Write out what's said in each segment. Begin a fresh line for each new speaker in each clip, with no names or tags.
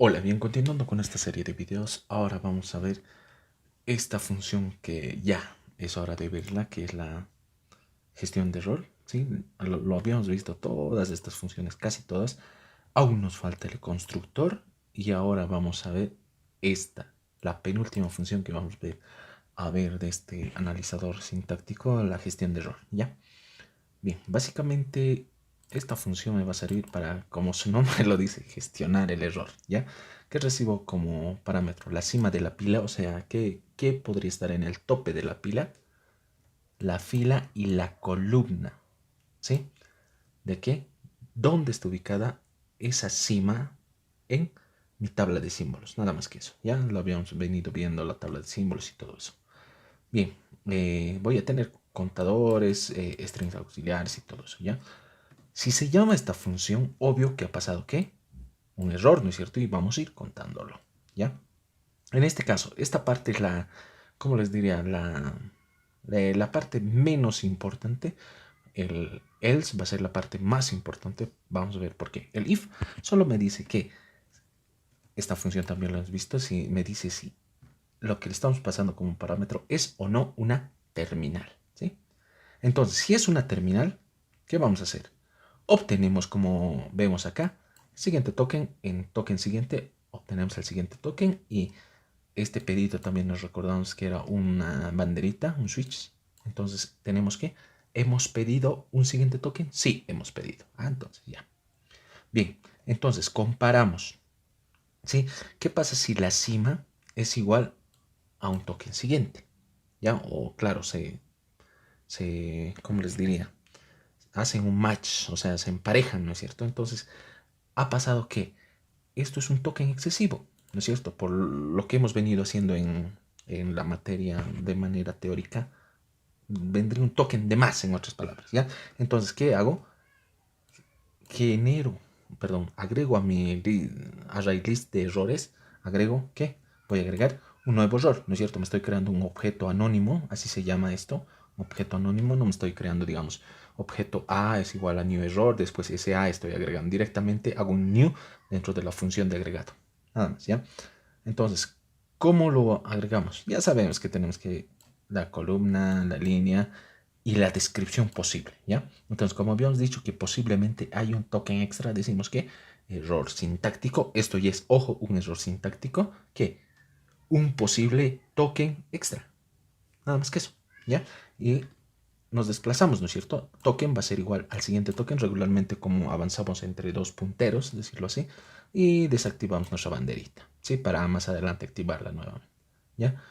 Hola, bien, continuando con esta serie de videos, ahora vamos a ver esta función que ya es hora de verla, que es la gestión de rol. ¿Sí? Lo habíamos visto todas estas funciones, casi todas. Aún nos falta el constructor y ahora vamos a ver esta, la penúltima función que vamos a ver de este analizador sintáctico, la gestión de rol. ¿Ya? Bien, básicamente esta función me va a servir para, como su nombre lo dice, gestionar el error, ¿ya? Que recibo como parámetro la cima de la pila, o sea, ¿qué podría estar en el tope de la pila? La fila y la columna, ¿sí? ¿De qué? ¿Dónde está ubicada esa cima en mi tabla de símbolos? Nada más que eso, ¿ya? Lo habíamos venido viendo la tabla de símbolos y todo eso. Bien, voy a tener contadores, strings auxiliares y todo eso, ¿ya? Si se llama esta función, obvio que ha pasado ¿qué? Un error, ¿no es cierto? Y vamos a ir contándolo, ¿ya? En este caso, esta parte es la, ¿cómo les diría? La parte menos importante. El else va a ser la parte más importante. Vamos a ver por qué. El if solo me dice que, esta función también lo has visto, si me dice si lo que le estamos pasando como parámetro es o no una terminal, ¿sí? Entonces, si es una terminal, ¿qué vamos a hacer? Obtenemos, como vemos acá, siguiente token. En token siguiente obtenemos el siguiente token y este pedido también nos recordamos que era una banderita, un switch. Entonces tenemos que, ¿hemos pedido un siguiente token? Sí, hemos pedido. Entonces ya. Bien, entonces comparamos. ¿Sí? ¿Qué pasa si la cima es igual a un token siguiente? ¿Ya? O claro, ¿cómo les diría? Hacen un match, o sea, se emparejan, ¿no es cierto? Entonces, ha pasado que esto es un token excesivo, ¿no es cierto? Por lo que hemos venido haciendo en la materia de manera teórica, vendría un token de más, en otras palabras, ¿ya? Entonces, ¿qué hago? Agrego a mi array list de errores, agrego, ¿qué? Voy a agregar un nuevo error, ¿no es cierto? Me estoy creando un objeto anónimo, así se llama esto, objeto anónimo. No me estoy creando, digamos, objeto A es igual a new error, después ese A estoy agregando directamente, hago un new dentro de la función de agregado, nada más, ¿ya? Entonces, ¿cómo lo agregamos? Ya sabemos que tenemos que la columna, la línea y la descripción posible, ¿ya? Entonces, como habíamos dicho que posiblemente hay un token extra, decimos que error sintáctico. Esto ya es, ojo, un error sintáctico, que un posible token extra. Nada más que eso, ¿ya? Y nos desplazamos, ¿no es cierto? Token va a ser igual al siguiente token, regularmente como avanzamos entre dos punteros, decirlo así, y desactivamos nuestra banderita, ¿sí? Para más adelante activarla nuevamente, ¿ya?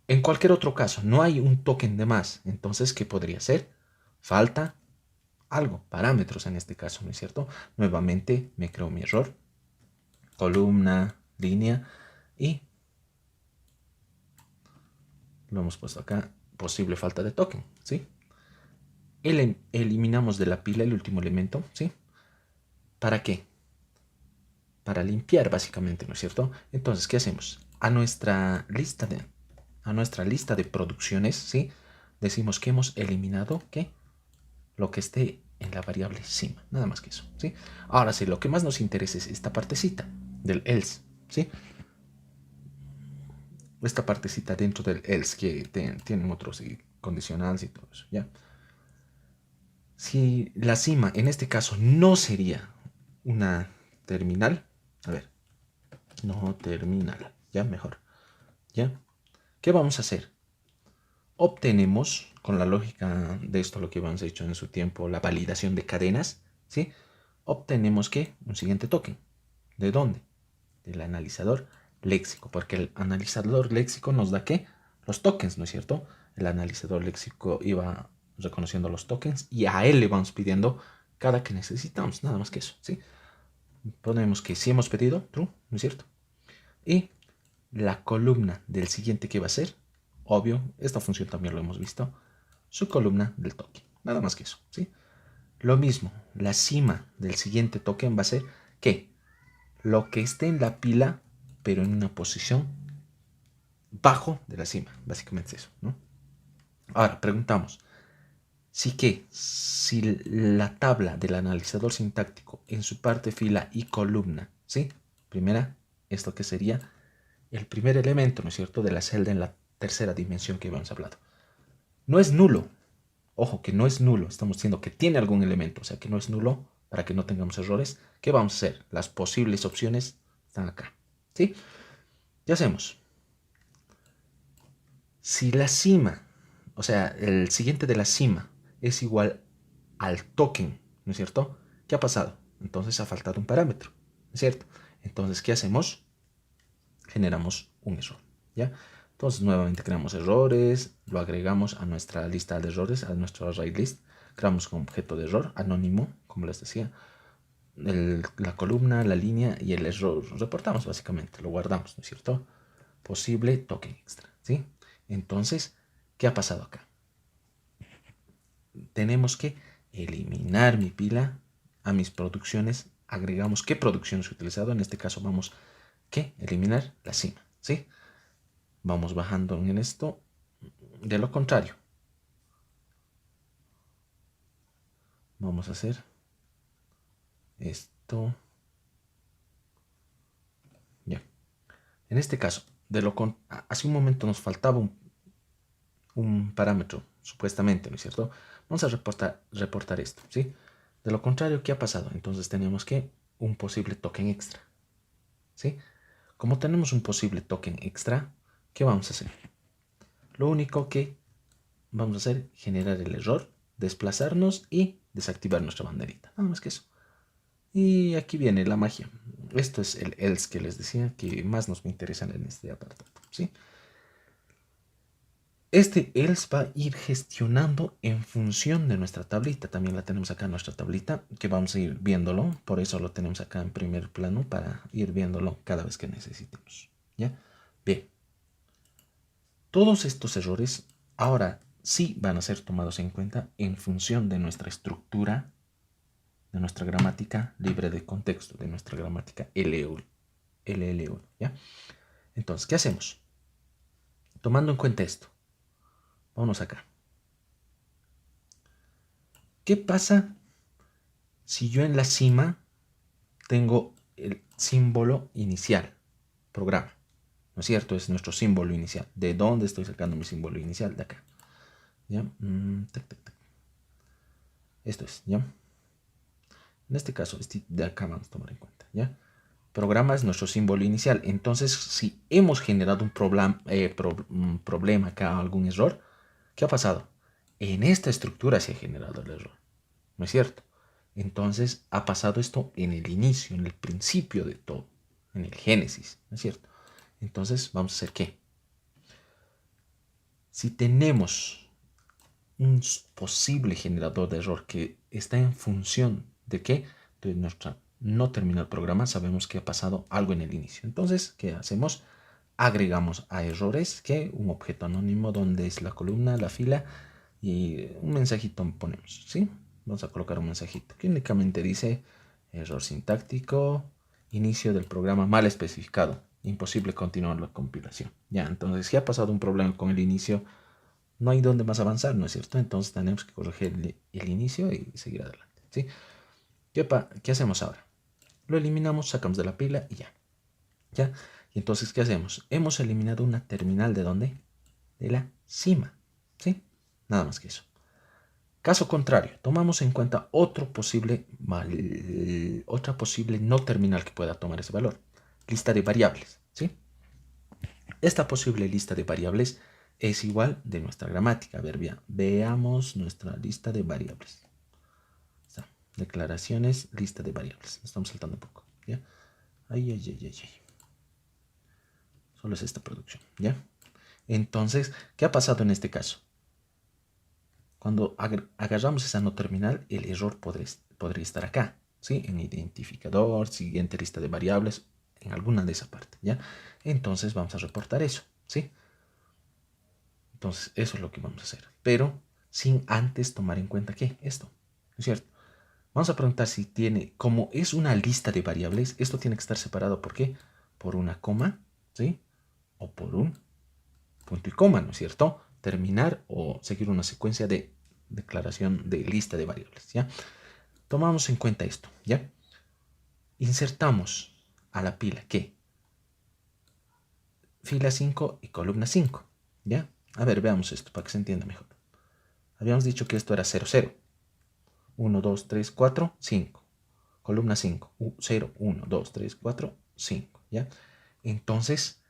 En cualquier otro caso, no hay un token de más, entonces, ¿qué podría ser? Falta algo, parámetros en este caso, ¿no es cierto? Nuevamente me creo mi error, columna, línea, y lo hemos puesto acá, posible falta de token, ¿sí? Eliminamos de la pila el último elemento, ¿sí? ¿Para qué? Para limpiar básicamente, ¿no es cierto? Entonces, ¿qué hacemos? A nuestra lista de producciones, ¿sí? Decimos que hemos eliminado, ¿qué? Lo que esté en la variable cima, nada más que eso, ¿sí? Ahora sí, lo que más nos interesa es esta partecita del else, ¿sí? Esta partecita dentro del else que tienen otros condicionales y todo eso, ¿ya? Si la cima en este caso no sería una terminal, a ver, no terminal, ya mejor, ¿ya? ¿Qué vamos a hacer? Obtenemos, con la lógica de esto, lo que habíamos hecho en su tiempo, la validación de cadenas, ¿sí? Obtenemos que un siguiente token. ¿De dónde? Del analizador léxico, porque el analizador léxico nos da ¿qué? Los tokens, ¿no es cierto? El analizador léxico iba reconociendo los tokens y a él le vamos pidiendo cada que necesitamos, nada más que eso, ¿sí? Ponemos que si hemos pedido, true, ¿no es cierto? Y la columna del siguiente que va a ser, obvio, esta función también lo hemos visto, su columna del token, nada más que eso, ¿sí? Lo mismo, la cima del siguiente token va a ser que lo que esté en la pila, pero en una posición bajo de la cima, básicamente es eso, ¿no? Ahora, preguntamos, si la tabla del analizador sintáctico en su parte fila y columna, ¿sí? Primera, Esto que sería el primer elemento, ¿no es cierto?, de la celda en la tercera dimensión que habíamos hablado. No es nulo. Ojo, que no es nulo. Estamos diciendo que tiene algún elemento, o sea, que no es nulo para que no tengamos errores. ¿Qué vamos a hacer? Las posibles opciones están acá, ¿sí? ¿Qué hacemos? Si la cima, o sea, el siguiente de la cima es igual al token, ¿no es cierto? ¿Qué ha pasado? Entonces ha faltado un parámetro, ¿no es cierto? Entonces, ¿qué hacemos? Generamos un error, ¿ya? Entonces, nuevamente creamos errores, lo agregamos a nuestra lista de errores, a nuestro array list, creamos un objeto de error anónimo, como les decía, la columna, la línea y el error reportamos básicamente, lo guardamos, ¿no es cierto? Posible token extra, ¿sí? Entonces, ¿qué ha pasado acá? Tenemos que eliminar mi pila a mis producciones. Agregamos qué producciones he utilizado. En este caso vamos a eliminar la cima, ¿sí? Vamos bajando en esto. De lo contrario, vamos a hacer esto. Ya. En este caso, hace un momento nos faltaba un parámetro, supuestamente, ¿no es cierto? Vamos a reportar esto, ¿sí? De lo contrario, ¿qué ha pasado? Entonces tenemos que un posible token extra, ¿sí? Como tenemos un posible token extra, ¿qué vamos a hacer? Lo único que vamos a hacer es generar el error, desplazarnos y desactivar nuestra banderita. Nada más que eso. Y aquí viene la magia. Esto es el else que les decía que más nos interesa en este apartado, ¿sí? Este else va a ir gestionando en función de nuestra tablita. También la tenemos acá en nuestra tablita, que vamos a ir viéndolo. Por eso lo tenemos acá en primer plano, para ir viéndolo cada vez que necesitemos, ¿ya? Bien. Todos estos errores ahora sí van a ser tomados en cuenta en función de nuestra estructura, de nuestra gramática libre de contexto, de nuestra gramática LL1, ¿ya? Entonces, ¿qué hacemos? Tomando en cuenta esto, vámonos acá. ¿Qué pasa si yo en la cima tengo el símbolo inicial, programa? ¿No es cierto? Es nuestro símbolo inicial. ¿De dónde estoy sacando mi símbolo inicial? De acá. ¿Ya? Esto es, ¿ya? En este caso, este de acá vamos a tomar en cuenta, ¿ya? Programa es nuestro símbolo inicial. Entonces, si hemos generado un problema acá, algún error, ¿qué ha pasado? En esta estructura se ha generado el error, ¿no es cierto? Entonces, ha pasado esto en el inicio, en el principio de todo, en el génesis, ¿no es cierto? Entonces, vamos a hacer ¿qué? Si tenemos un posible generador de error que está en función de ¿qué? De nuestra no terminar el programa, sabemos que ha pasado algo en el inicio. Entonces, ¿qué hacemos? Agregamos a errores que un objeto anónimo donde es la columna, la fila y un mensajito ponemos, ¿sí? Vamos a colocar un mensajito que únicamente dice error sintáctico, inicio del programa mal especificado, imposible continuar la compilación. Ya, entonces si ha pasado un problema con el inicio, no hay dónde más avanzar, ¿no es cierto? Entonces tenemos que corregir el inicio y seguir adelante, ¿sí? ¿Qué hacemos ahora? Lo eliminamos, sacamos de la pila y ya. ¿Ya? Y entonces, ¿qué hacemos? Hemos eliminado una terminal ¿de dónde? De la cima, ¿sí? Nada más que eso. Caso contrario, tomamos en cuenta otra posible no terminal que pueda tomar ese valor. Lista de variables, ¿sí? Esta posible lista de variables es igual de nuestra gramática. A ver, veamos nuestra lista de variables. Está. Declaraciones, lista de variables. Nos estamos saltando un poco, ¿ya? Ay. Solo es esta producción, ¿ya? Entonces, ¿qué ha pasado en este caso? Cuando agarramos esa no terminal, el error podría estar acá, ¿sí? En identificador, siguiente lista de variables, en alguna de esa parte, ¿ya? Entonces vamos a reportar eso, ¿sí? Entonces, eso es lo que vamos a hacer, pero sin antes tomar en cuenta ¿qué? Esto, ¿no es cierto? Vamos a preguntar si tiene, como es una lista de variables, esto tiene que estar separado, ¿por qué? Por una coma, ¿sí? O por un punto y coma, ¿no es cierto? Terminar o seguir una secuencia de declaración de lista de variables, ¿ya? Tomamos en cuenta esto, ¿ya? Insertamos a la pila, ¿qué? fila 5 y columna 5, ¿ya? A ver, veamos esto para que se entienda mejor. Habíamos dicho que esto era 0, 0. 1, 2, 3, 4, 5. Columna 5, 0, 1, 2, 3, 4, 5, ¿ya? Entonces,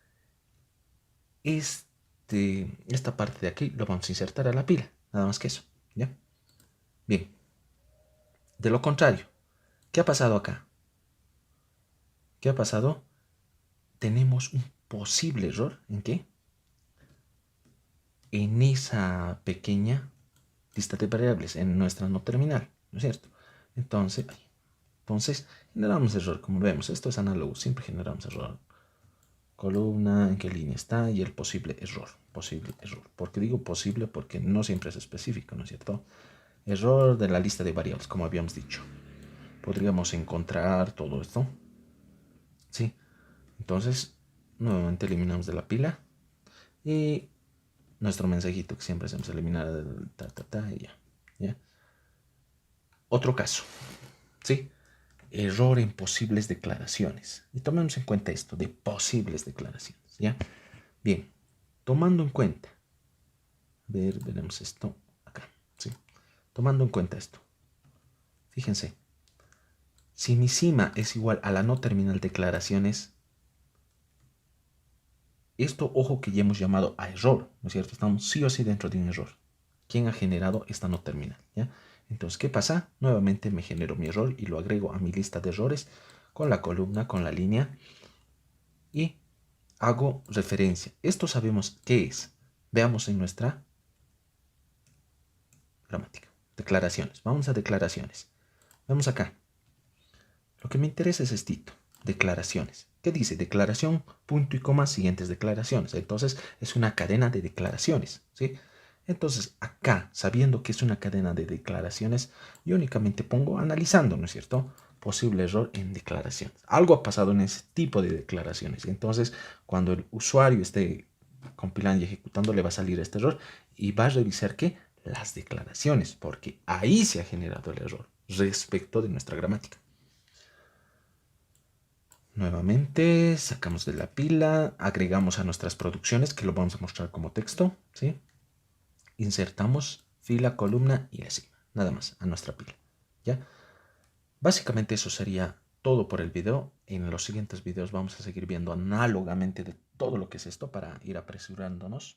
esta parte de aquí lo vamos a insertar a la pila, nada más que eso, ¿ya? Bien, de lo contrario, ¿qué ha pasado acá? ¿Qué ha pasado? Tenemos un posible error, ¿en qué? En esa pequeña lista de variables, en nuestra no terminal, ¿no es cierto? Entonces generamos error, como vemos, esto es análogo, siempre generamos error. Columna, en qué línea está y el posible error. ¿Por qué digo posible? Porque no siempre es específico, ¿no es cierto? Error de la lista de variables, como habíamos dicho. Podríamos encontrar todo esto. Sí. Entonces, nuevamente eliminamos de la pila. Y nuestro mensajito que siempre hacemos eliminar y ya. ¿Ya? Otro caso. ¿Sí? Error en posibles declaraciones. Y tomemos en cuenta esto de posibles declaraciones. ¿Ya? Bien. Tomando en cuenta. Veremos esto acá. ¿Sí? Tomando en cuenta esto. Fíjense. Si mi cima es igual a la no terminal declaraciones, esto, ojo que ya hemos llamado a error, ¿no es cierto? Estamos sí o sí dentro de un error. ¿Quién ha generado esta no terminal? ¿Ya? Entonces, ¿qué pasa? Nuevamente me genero mi error y lo agrego a mi lista de errores con la columna, con la línea y hago referencia. Esto sabemos qué es. Veamos en nuestra gramática. Declaraciones. Vamos a declaraciones. Vamos acá. Lo que me interesa es esto. Declaraciones. ¿Qué dice? Declaración, punto y coma, siguientes declaraciones. Entonces, es una cadena de declaraciones, ¿sí? Entonces, acá, sabiendo que es una cadena de declaraciones, yo únicamente pongo analizando, ¿no es cierto? Posible error en declaraciones. Algo ha pasado en ese tipo de declaraciones. Entonces, cuando el usuario esté compilando y ejecutando, le va a salir este error y va a revisar ¿qué? Las declaraciones, porque ahí se ha generado el error respecto de nuestra gramática. Nuevamente sacamos de la pila, agregamos a nuestras producciones, que lo vamos a mostrar como texto, ¿sí? Insertamos fila, columna y la cima, nada más, a nuestra pila, ¿ya? Básicamente eso sería todo por el video. En los siguientes videos vamos a seguir viendo análogamente de todo lo que es esto para ir apresurándonos.